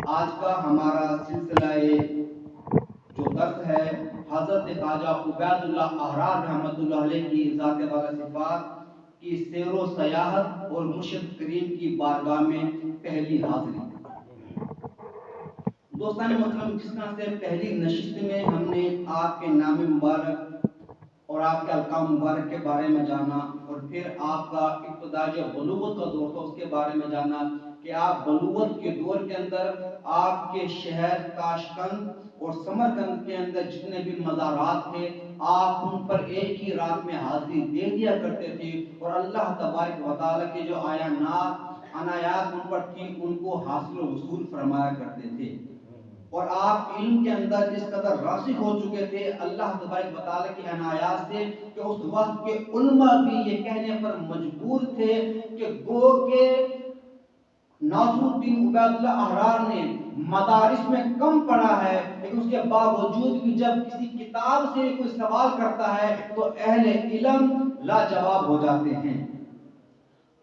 آج کا ہمارا سلسلہ جو درس ہے حضرت خواجہ عبید اللہ احرار رحمۃ اللہ علیہ کی ذات والا صفات کی سیر و سیاحت اور مرشد کریم کی بارگاہ میں پہلی حاضری۔ دوستان محترم، جس طرح سے پہلی نشست میں ہم نے آپ کے نام مبارک اور آپ کے القاب مبارک کے بارے میں جانا، اور پھر آپ کا ابتدا جو بلوغت کا دور تھا اس کے بارے میں جانا کہ آپ بلوغت کے دور کے اندر آپ کے شہر تاشقند اور سمرقند کے اندر جتنے بھی مزارات تھے آپ ان پر ایک ہی رات میں حاضری دے دیا کرتے تھے، اور اللہ تبارک و تعالیٰ کے جو عنایات ان پر تھی ان کو حاصل و وصول فرمایا کرتے تھے، اور آپ علم کے اندر اس قدر راسخ ہو چکے تھے اللہ تبارک و تعالیٰ کی عنایات سے کہ اس وقت کے علماء بھی یہ کہنے پر مجبور تھے کہ گو کہ ناصر الدین عبید اللہ احرار نے مدارس میں کم پڑھا ہے، لیکن اس کے باوجود بھی جب کسی کتاب سے کوئی سوال کرتا ہے تو اہل علم لاجواب ہو جاتے ہیں۔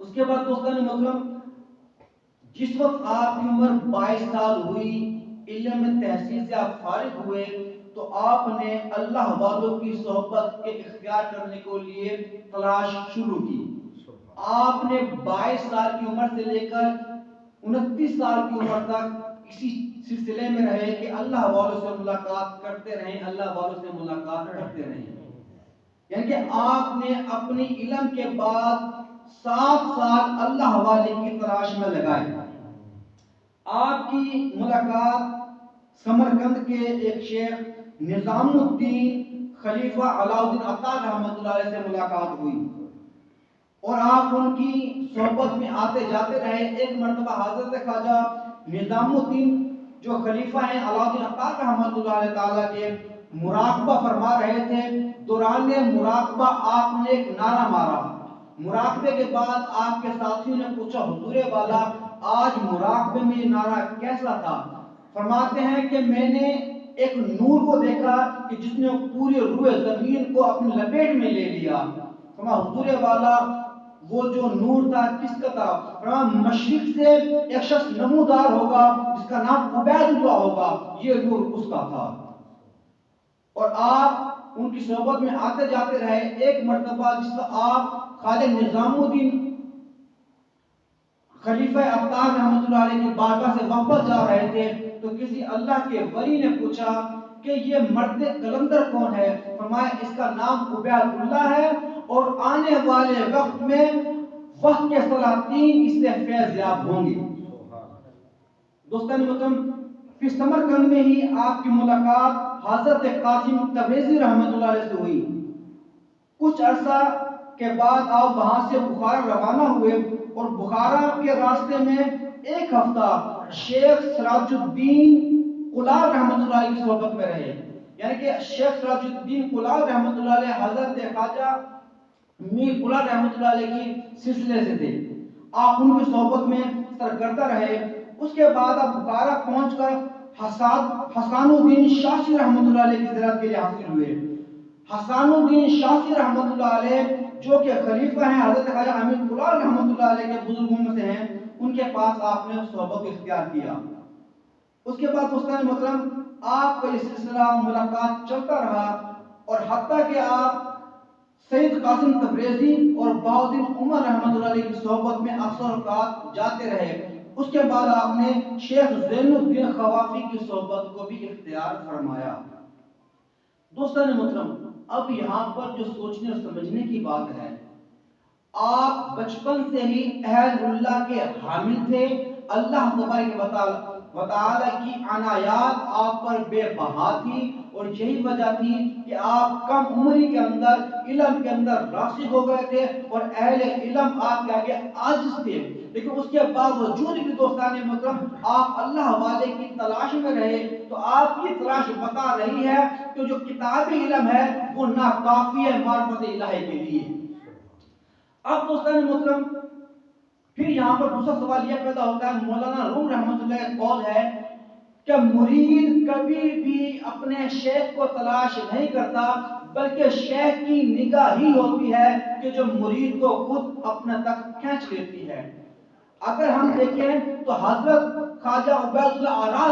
اس کے بعد دوستان محترم، جس وقت آپ کی عمر 22 سال ہوئی، علم تحصیل سے آپ فارغ ہوئے، تو آپ نے اللہ والوں کی صحبت کے اختیار کرنے کے لیے تلاش شروع کی۔ آپ نے 22 سال کی عمر سے لے کر 29 سال کی عمر تک اسی سلسلے میں رہے کہ اللہ والوں سے ملاقات کرتے رہیں، اللہ والوں سے ملاقات کرتے رہیں، یعنی کہ آپ نے اپنی علم کے بعد 7 سال اللہ والے کی تلاش میں لگائے۔ آپ کی ملاقات سمرقند کے ایک شیخ نظام الدین خلیفہ علاء الدین عطار رحمۃ اللہ علیہ سے ملاقات ہوئی، اور آپ ان کی صحبت میں آتے جاتے رہے۔ ایک مرتبہ حضرت خواجہ نظام الدین جو خلیفہ ہیں علاء الدین عطار رحمۃ اللہ علیہ تعالیٰ کے مراقبہ فرما رہے تھے، دوران مراقبہ آپ نے ایک نعرہ مارا۔ مراقبے کے بعد آپ کے ساتھیوں نے پوچھا حضور والا آج مراقبے میں یہ نعرہ کیسا تھا؟ فرماتے ہیں کہ میں نے ایک نور کو دیکھا کہ جس نے پوری روح زمین کو اپنی لپیٹ میں لے لیا۔ فرمایا حضور والا وہ جو نور تھا کس کا تھا؟ فرمایا مشرق سے ایک شخص نمودار ہوگا جس کا نام عبید اللہ ہوگا، یہ نور اس کا تھا۔ اور آپ ان کی صحبت میں آتے جاتے رہے۔ ایک مرتبہ جس کا آپ خواجہ نظام الدین خلیفہ عطار رحمۃ اللہ علیہ کی بارگاہ سے واپس جا رہے تھے تو کسی اللہ کے ولی نے پوچھا کہ یہ مرد قلندر کون ہے؟ فرمایا اس کا نام عبید اللہ ہے، اور آنے والے وقت میں وقت کے سلاطین اس سے فیض یاب ہوں گے۔ دوستان محترم، پھر سمرقند میں ہی آپ کی ملاقات حضرت قاسم تبریزی رحمۃ اللہ علیہ سے ہوئی۔ کچھ عرصہ کے بعد آپ وہاں سے بخارا روانہ ہوئے، اور بخارا کے راستے میں ایک ہفتہ شیخ سراج الدین قلاب رحمۃ اللہ علیہ کی صحبت میں رہے، یعنی کہ شیخ سراج الدین قلاب رحمۃ اللہ علیہ حضرت خواجہ میر قلاب رحمۃ اللہ علیہ کی سلسلے سے تھے۔ آپ ان کی صحبت میں سرگردہ رہے۔ اس کے بعد آپ بخارا پہنچ کر حسان الدین شاشی رحمۃ اللہ علیہ کی زیارت کے لیے حاصل ہوئے۔ حسان الدین شاشی رحمۃ اللہ علیہ جو کہ خلیفہ ہیں حضرت خواجہ امیر قلاب رحمۃ اللہ علیہ کے بزرگوں میں سے ہیں، ان کے پاس آپ نے صحبت اختیار کیا۔ اس کے بعد دوستان محترم، آپ کا یہ سلسلہ ملاقات چلتا رہا، اور حتیٰ کہ آپ سید قاسم تبریزی اور بہاؤالدین عمر رحمۃ اللہ علیہ کی صحبت میں اکثر اوقات جاتے رہے۔ اس کے بعد آپ نے شیخ زین الدین خوافی کی صحبت کو بھی اختیار فرمایا۔ دوستان محترم، اب یہاں پر جو سوچنے اور سمجھنے کی بات ہے، آپ بچپن سے ہی اہل اللہ کے حامل تھے، اللہ تبارک و تعالی کی عنایات آپ پر بے بہا تھی، اور یہی وجہ تھی کہ آپ کم عمری کے اندر علم کے اندر راسخ ہو گئے تھے، اور اہل علم آپ کے آگے عاجز تھے، لیکن اس کے باوجود بھی دوستان محترم آپ اللہ والے کی تلاش میں رہے۔ تو آپ کی تلاش بتا رہی ہے کہ جو کتابی علم ہے وہ ناکافی ہے معرفت الہی کے لیے۔ اب دوستان محترم، پھر یہاں پر دوسرا سوال یہ پیدا ہوتا ہے، مولانا روم رحمۃ اللہ کا قول ہے کہ مرید کبھی بھی اپنے شیخ کو تلاش نہیں کرتا، بلکہ شیخ کی نگاہ ہی ہوتی ہے کہ جو مرید کو خود اپنے تک کھینچ لیتی ہے۔ اگر ہم دیکھیں تو حضرت خواجہ عبید اللہ آرا